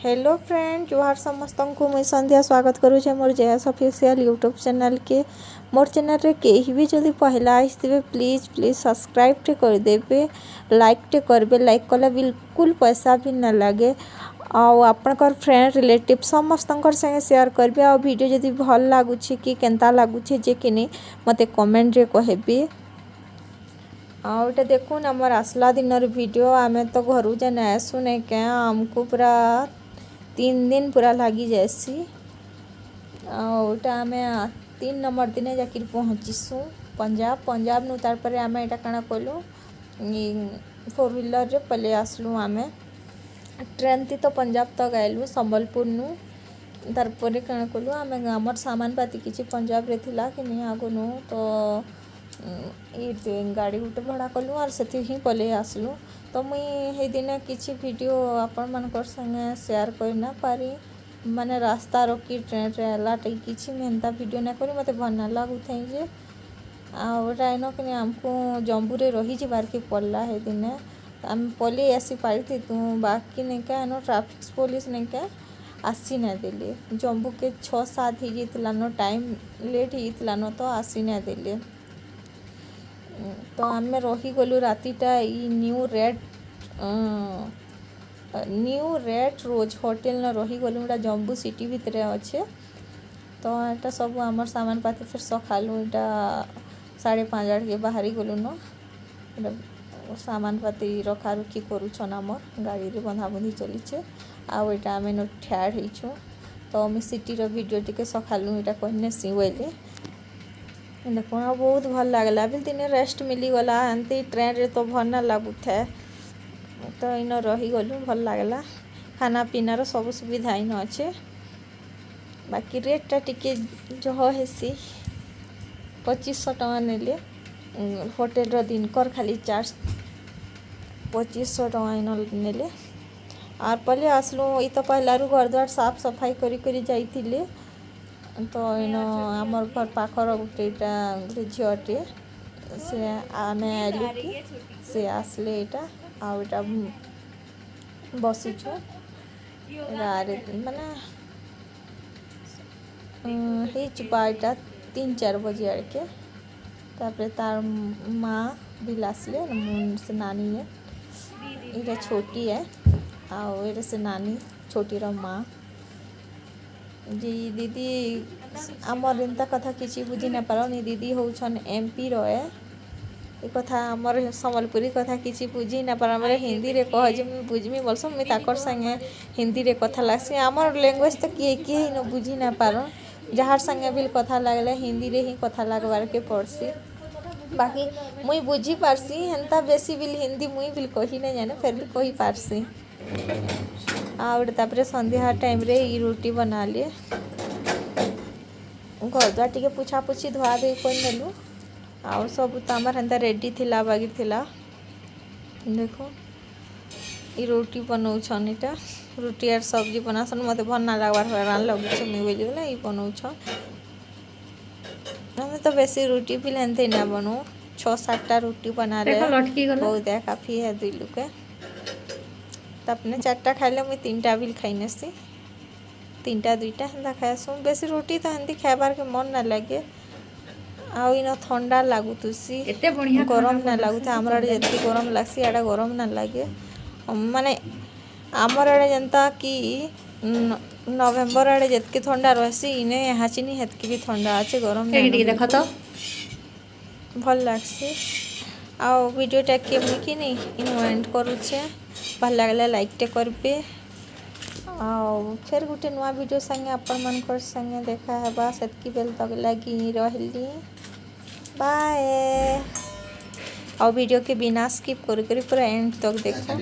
Hello friend जोहार समस्त को मुई संध्या स्वागत करुचे मोर जयस ऑफिशियल यूट्यूब चैनल के। मोर चैनल रे कहीं भी जल्दी पहला आसते प्लीज प्लीज सब्सक्राइब टे कर देबे, लाइक टे करबे। लाइक कला बिल्कुल पैसा भी ना लगे। आपनकर फ्रेंड रिलेटिव समस्त संगे शेयर करबे। आ वीडियो जदि भल लागुछि कि केनता लागुछि जे कि नहीं मते कमेंट रे कहबे। आउटा देखुन आमर आसला दिन वीडियो आमे तो घर जाने आसु नहीं क्या आमको पूरा 3 दिन पूरा लगी जासी। आउटा आमे 3 नंबर दिन जाकर पहुँचीसु पंजाब नु तार पर आमे एटा काना कलु 4 व्हीलर रे पले आसलु। आमे ट्रेन थी तो पंजाब तक आइलु संबलपुर नु। तार पर काना कलु आमे आमर सामान पाती किछि पंजाब रे थिला कि नहीं आगु नु तो ये गाड़ी गोटे भड़ा कलु और से ही पले आसलु। तो मुई हे दिन किछि वीडियो आपण मानकर संगे शेयर कर ना पारी माने रास्ता रोकी ट्रेन रे आला किछि मेहनता वीडियो ना करी मते भल ना लागु थई जे आउटाइनो कि हमको जम्बू रे रही जिबार के पड़ला। हे दिन हम पले आसी पारी थी तू बाकी नहीं का नो ट्रैफिक पुलिस नहीं का आसी ना देले। जम्बू के 6-7 ही जितला नो टाइम लेट ही जितला नो तो आसी ना देले। तो आम रही गलु रातीटा न्यू रेड रोज होटल न रही गलु एटा जम्बू सिटी भितर अच्छे। तो यहाँ सब आमर सामान पाती फिर सकालू यहाँ 5:30 के बाहरी गलु न सामान पाती रखा रुखी करुछन आमर गाड़ी रे बंधा बंधी चलीचे। आउ एटा आमे न ठियाड़ हेइछु। तो आम सिटी रो वीडियो टिके सकालू यहाँ कहने सिवैले देखो बहुत भल लगला भी दिन रेस्ट मिली गला। एमती ट्रेन रे तो भल ना लगु थे तो इन रही गलु भल लगला। खाना पीनार सब सुविधा इन अच्छे। बाकी रेटा टिके जह हेसी 2500 टका नेले होटेल रो दिन कर खाली चार्ज 2500 टका इन नेले। आर पले आसलु ई तो पहलारू घर द्वार साफ सफाई करी जाइथिले। तो इन आमर घर पाखर गोटेटा गोटे झीटे से आमे आलु कि से आसले यहाँ आउटा बसीछु माने बारटा 3-4 बजे आड़ के। तापर तार माँ भी आसले से नानी है ये छोटी है आओ ये से नानी छोटी रो माँ जी दीदी आमर एंता कथा किसी बुझी ना पारनी। दीदी होछन MP रो है ये कथा आमर संबलपुरी कथा किसी बुझी ना पार बोले हिंदी रे कह जे मुझे बुझमी बोलसो मुझे ताकर संगे हिंदी रे कथा लागसी। आमर लैंग्वेज तो किए न बुझी ना पार जहार संगे भी कथा लागले हिंदी रे ही कथा लागबार के पड़सी। बाकी मुई बुझी पारसी हेन्ता बेसी बिल हिंदी मुई बिल कही नहीं जाने फिर भी कही पारसी। आउट तापर संध्या टाइम रे ई रोटी बना लिए घर द्वार टिके पुछा पुछी धुआ धुई कर नेलु। आउ सब तमर हेन्ता रेडी थिला बागी थिला। देखो ई रोटी बनाउछन इटा रोटी आर सब्जी बनासन मते भल ना लागबार हैरान लगुछ मुई बोली बोला ई बनाउछन। हमें तो बेसी रोटी भी लेनते ना बनो 6-7टा रोटी बना ले बहुत है काफ़ी है 2 लोग के। तपने 4टा खाइले मुई 3टा भी खाई सी 3टा 2टा हेन्ता खाएसु। बेसी रोटी तो हेन्ती खाइबार के मन ना लगे। आउ इन ठंडा लागुतुसी गरम ना लागुता आमर आड़े जति गरम लागसी आड़ा गरम ना लगे। माने आमर आड़े जनता कि नवेम्बर आड़े जतके ठंडा रहसी इने यहाँ चिनी हेतकी भी ठंडा अच्छे गरम देख तो भल लागसी। आउ वीडियोटा के मुई कि नहीं इन एंड करुचे भल लगला लाइक टे करबे। आउ फिर गोटे नुआ वीडियो संगे आपण मानकर संगे देखा हेबा सेतकी बेल तक लगी रहली बाय। और वीडियो के बिना स्किप कर पूरा एंड तक देखो।